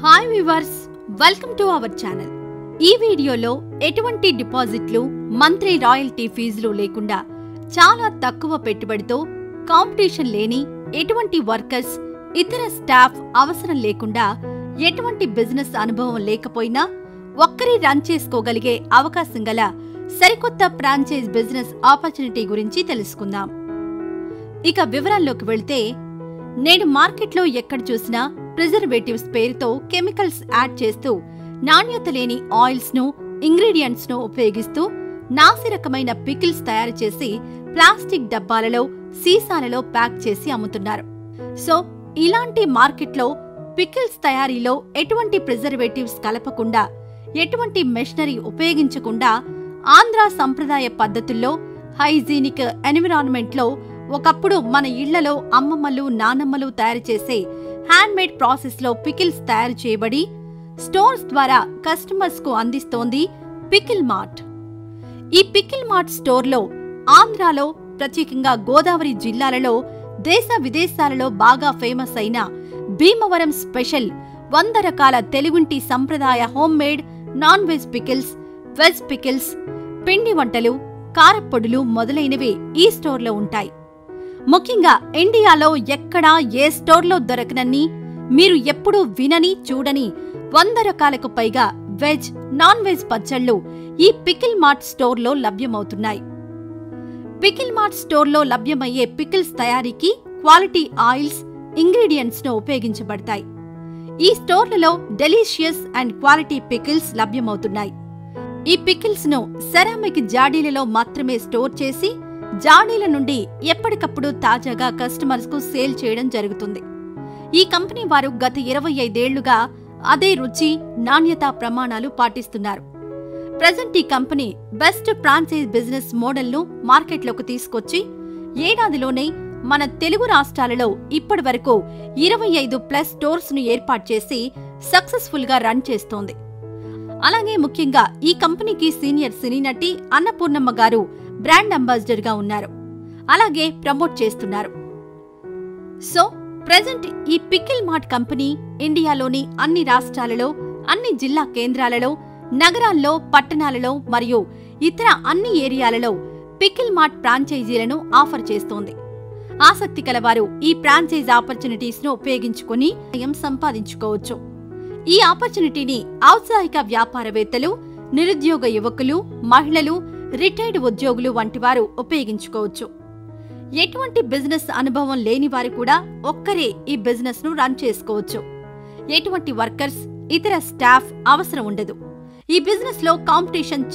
Hi viewers, welcome to our channel. ఈ వీడియోలో ఎటువంటి డిపాజిట్లు, మంత్లీ రాయల్టీ ఫీజులు లేకుండా చాలా తక్కువ పెట్టుబడితో కాంపిటీషన్ లేని, ఎటువంటి వర్కర్స్, ఇతర స్టాఫ్ అవసరం లేకుండా, ఎటువంటి బిజినెస్ అనుభవం లేకపోయినా ఒక్కరి రన్ చేసుకోగలిగే అవకాశం గల సరికొత్త ఫ్రాంచైజ్ బిజినెస్ ఆపర్చునిటీ గురించి తెలుసుకుందాం. ఇక వివరాల్లోకి వెళ్తే, నేడు మార్కెట్లో ఎక్కడ చూసినా ప్రిజర్వేటివ్స్ పేరుతో కెమికల్స్ యాడ్ చేస్తూ నాణ్యత లేని ఆయిల్స్ ను, ఇంగ్రీడియంట్స్ ను ఉపయోగిస్తూ నాసిరకమైన పికిల్స్ తయారు చేసి ప్లాస్టిక్ డబ్బాలలో, సీసాలలో ప్యాక్ చేసి అమ్ముతున్నారు. సో ఇలాంటి మార్కెట్లో పికిల్స్ తయారీలో ఎటువంటి ప్రిజర్వేటివ్స్ కలపకుండా, ఎటువంటి మెషినరీ ఉపయోగించకుండా ఆంధ్ర సంప్రదాయ పద్ధతుల్లో హైజీనిక్ ఎన్విరాన్మెంట్లో ఒకప్పుడు మన ఇళ్లలో అమ్మమ్మలు, నానమ్మలు తయారు చేసే హ్యాండ్మేడ్ ప్రాసెస్లో పికిల్స్ తయారు చేయబడి స్టోర్స్ ద్వారా కస్టమర్స్ కు అందిస్తోంది పికిల్ మార్ట్. ఈ పికిల్ మార్ట్ స్టోర్లో ఆంధ్రాలో, ప్రత్యేకంగా గోదావరి జిల్లాలలో, దేశ విదేశాలలో బాగా ఫేమస్ అయిన భీమవరం స్పెషల్ 100 రకాల తెలుగుంటి సంప్రదాయ home made non veg pickles, veg pickles, పిండి వంటలు, కారప్పొడులు మొదలైనవి ఈ స్టోర్లో ఉంటాయి. ముఖ్యంగా ఇండియాలో ఎక్కడా ఏ స్టోర్లో దొరకనన్ని, మీరు ఎప్పుడూ వినని, చూడని 100 రకాలకు పైగా వెజ్, నాన్ వెజ్ పచ్చళ్లు ఈ పికిల్ మార్ట్ స్టోర్లో లభ్యమవుతున్నాయి. పికిల్ మార్ట్ స్టోర్లో లభ్యమయ్యే పికిల్స్ తయారీకి క్వాలిటీ ఆయిల్స్, ఇంగ్రీడియంట్స్ ను ఉపయోగించబడతాయి. ఈ స్టోర్లలో డెలీషియస్ అండ్ క్వాలిటీ పికిల్స్ లభ్యమవుతున్నాయి. ఈ పికిల్స్ ను సెరామిక్ జాడీలలో మాత్రమే స్టోర్ చేసి జాడీల నుండి ఎప్పటికప్పుడు తాజాగా కస్టమర్స్ కు సేల్ చేయడం జరుగుతుంది. ఈ కంపెనీ వారు గత 25 ఏళ్లుగా అదే రుచి, నాణ్యతా ప్రమాణాలు పాటిస్తున్నారు. ప్రజెంట్ ఈ కంపెనీ బెస్ట్ ఫ్రాంచైజ్ బిజినెస్ మోడల్ను మార్కెట్లోకి తీసుకొచ్చి ఏడాదిలోనే మన తెలుగు రాష్ట్రాలలో ఇప్పటి వరకు 25+ స్టోర్స్ ను ఏర్పాటు చేసి సక్సెస్ఫుల్ గా రన్ చేస్తోంది. అలాగే ముఖ్యంగా ఈ కంపెనీకి సీనియర్ సినీ నటి అన్నపూర్ణమ్మ గారు బ్రాండ్ అంబాసిడర్ గా ఉన్నారు. అలాగే ప్రమోట్ చేస్తున్నారు. సో ప్రెజెంట్ ఈ పికిల్ మార్ట్ కంపెనీ ఇండియాలోని అన్ని రాష్ట్రాలలో, అన్ని జిల్లా కేంద్రాలలో, నగరాల్లో, పట్టణాలలో మరియు ఇతర అన్ని ఏరియాలలో పికిల్ మార్ట్ ఫ్రాంచైజీలను ఆఫర్ చేస్తోంది. ఆసక్తి కలవారు ఈ ఫ్రాంచైజ్ ఆపర్చునిటీస్ ను ఉపయోగించుకుని సంపాదించుకోవచ్చు. ఈ ఆపర్చునిటీని ఔత్సాహిక వ్యాపారవేత్తలు, నిరుద్యోగ యువకులు, మహిళలు, రిటైర్డ్ ఉద్యోగులు వంటివారు ఉపయోగించుకోవచ్చు. ఎటువంటి బిజినెస్ అనుభవం లేని వారు కూడా ఒక్కరే ఈ బిజినెస్ ను రన్ చేసుకోవచ్చు. ఎటువంటి వర్కర్స్, ఇతర స్టాఫ్ అవసరం ఉండదు. ఈ బిజినెస్ లో కాంపిటీషన్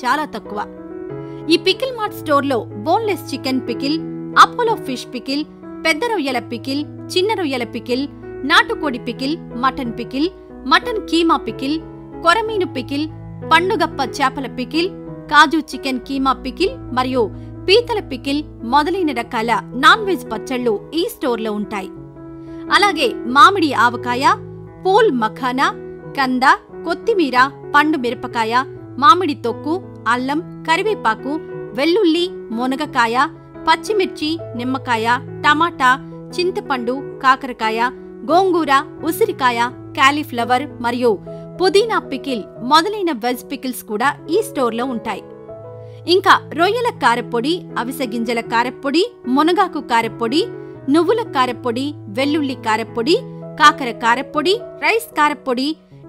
చాలా తక్కువ. ఈ పికిల్ మార్ట్ స్టోర్లో boneless chicken pickle, Apollo fish pickle, పెద్ద రొయ్యల పికిల్, చిన్న రొయ్యల పికిల్, నాటుకోడి pickle, mutton pickle, mutton keema pickle, కొరమీను పికిల్, పండుగప్ప చేపల పికిల్, కాజు చికెన్ కీమా పికిల్ మరియు పీతల పికిల్ మొదలైన రకాల నాన్ వెజ్ పచ్చళ్లు ఈ స్టోర్లో ఉంటాయి. అలాగే మామిడి ఆవకాయ, పూల్ మఖానా, కంద, కొత్తిమీర, పండు మిరపకాయ, మామిడి తొక్కు, అల్లం, కరివేపాకు, వెల్లుల్లి, మునగకాయ, పచ్చిమిర్చి, నిమ్మకాయ, టమాటా, చింతపండు, కాకరకాయ, గోంగూర, ఉసిరికాయ, కాలీఫ్లవర్ మరియు పుదీనా పికిల్ మొదలైన వెజ్ పికిల్స్ కూడా ఈ స్టోర్లో ఉంటాయి. ఇంకా రొయ్యల కారప్పొడి, అవిసె గింజల కారప్పొడి, మునగాకు కారప్పొడి, నువ్వుల కారప్పొడి, వెల్లుల్లి కారప్పొడి, కాకర కారప్పొడి, రైస్ కారప్పొడి,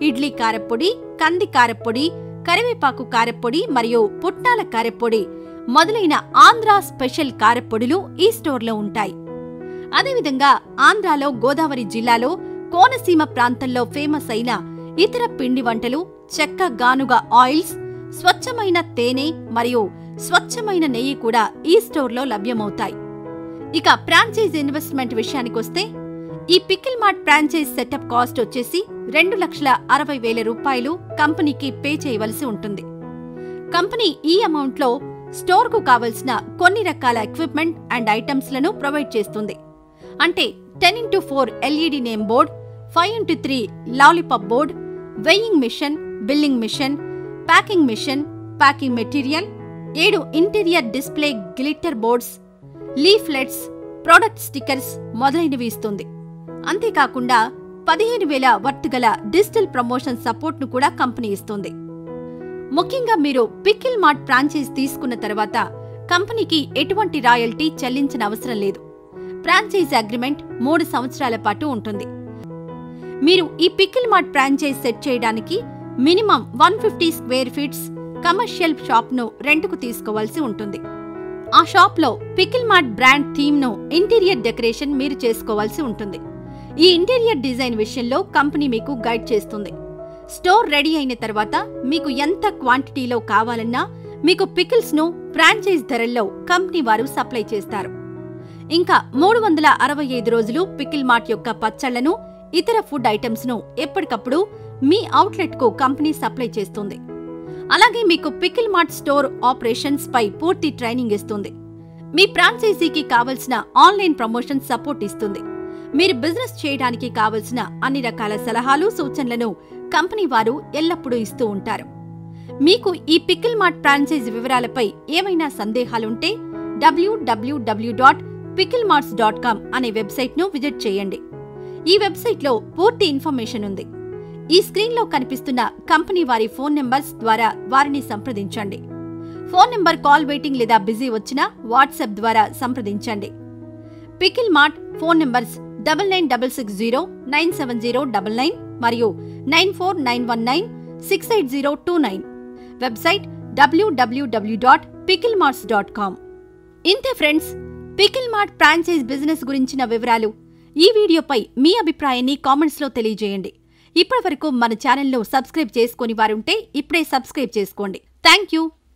ఇడ్లీ కారప్పొడి, కంది కారప్పొడి, కరివేపాకు కారప్పొడి మరియు పుట్నాల కారప్పొడి మొదలైన ఆంధ్ర స్పెషల్ కారప్పొడులు ఈ స్టోర్లో ఉంటాయి. అదేవిధంగా ఆంధ్రాలో గోదావరి జిల్లాలో కోనసీమ ప్రాంతంలో ఫేమస్ అయిన ఇతర పిండి వంటలు, చెక్క గానుగ ఆయిల్స్, స్వచ్ఛమైన తేనె మరియు స్వచ్ఛమైన నెయ్యి కూడా ఈ స్టోర్లో లభ్యమవుతాయి. ఇక ఫ్రాంచైజ్ ఇన్వెస్ట్మెంట్ విషయానికొస్తే, ఈ pickle mart franchise setup cost వచ్చేసి 2,60,000 రూపాయలు కంపెనీకి పే చేయవలసి ఉంటుంది. కంపెనీ ఈ అమౌంట్లో స్టోర్కు కావలసిన కొన్ని రకాల ఎక్విప్మెంట్ అండ్ ఐటమ్స్ లను ప్రొవైడ్ చేస్తుంది. అంటే 10x4 LED name board, 5x3 lollipop board, weighing machine, billing machine, packing machine, packing material, 7 interior display glitter boards, leaflets, product stickers మొదలైనవి ఇస్తుంది. అంతేకాకుండా 15,000 వర్త్ గల డిజిటల్ ప్రమోషన్ సపోర్ట్ను కూడా కంపెనీ ఇస్తుంది. ముఖ్యంగా మీరు పికిల్ మార్ట్ ఫ్రాంచైజ్ తీసుకున్న తర్వాత కంపెనీకి ఎటువంటి రాయల్టీ చెల్లించిన అవసరం లేదు. ఫ్రాంచైజ్ అగ్రిమెంట్ 3 సంవత్సరాల పాటు ఉంటుంది. మీరు ఈ పికిల్ మార్ట్ ఫ్రాంచైజ్ సెట్ చేయడానికి మినిమం 150 స్క్వేర్ ఫీట్స్ కమర్షియల్ షాప్ను రెంట్కు తీసుకోవాల్సి ఉంటుంది. ఆ షాప్లో పికిల్ మార్ట్ బ్రాండ్ థీమ్ను ఇంటీరియర్ డెకరేషన్ మీరు చేసుకోవాల్సి ఉంటుంది. ఈ ఇంటీరియర్ డిజైన్ విషయంలో కంపెనీ మీకు గైడ్ చేస్తుంది. స్టోర్ రెడీ అయిన తర్వాత మీకు ఎంత క్వాంటిటీలో కావాలన్నా మీకు పికిల్స్ను ఫ్రాంచైజ్ ధరల్లో కంపెనీ వారు సప్లై చేస్తారు. ఇంకా 365 రోజులు పికిల్ మార్ట్ యొక్క పచ్చళ్లను, ఇతర ఫుడ్ ఐటమ్స్ను ఎప్పటికప్పుడు మీ అవుట్లెట్కు కంపెనీ సప్లై చేస్తుంది. అలాగే మీకు పికిల్ మార్ట్ స్టోర్ ఆపరేషన్స్ పై పూర్తి ట్రైనింగ్ ఇస్తుంది. మీ ఫ్రాంచైజీకి కావలసిన ఆన్లైన్ ప్రమోషన్ సపోర్ట్ ఇస్తుంది. మీరు బిజినెస్ చేయడానికి కావలసిన అన్ని రకాల సలహాలు, సూచనలను కంపెనీ వారు ఎల్లప్పుడూ ఇస్తూ ఉంటారు. మీకు ఈ పికిల్ మార్ట్ ఫ్రాంచైజ్ వివరాలపై ఏమైనా సందేహాలుంటే www.picklemarts.com అనే వెబ్సైట్ను విజిట్ చేయండి. ఈ వెబ్సైట్లో పూర్తి ఇన్ఫర్మేషన్ ఉంది. ఈ స్క్రీన్లో కనిపిస్తున్న కంపెనీ వారి ఫోన్ నెంబర్స్ ద్వారా వారిని సంప్రదించండి. ఫోన్ నెంబర్ కాల్ వెయిటింగ్ లేదా బిజీ వచ్చినా వాట్సాప్ ద్వారా సంప్రదించండి. పికిల్ మార్ట్ ఫోన్ నెంబర్స్ 9966097099 మరియు 9491968029. Website www.picklemarts.com. ఇంతే friends, pickle mart franchise business గురించిన వివరాలు. ఈ వీడియోపై మీ అభిప్రాయాన్ని కామెంట్స్లో తెలియజేయండి. ఇప్పటివరకు మన ఛానల్ను సబ్స్క్రైబ్ చేసుకుని వారుంటే ఇప్పుడే సబ్స్క్రైబ్ చేసుకోండి. Thank you.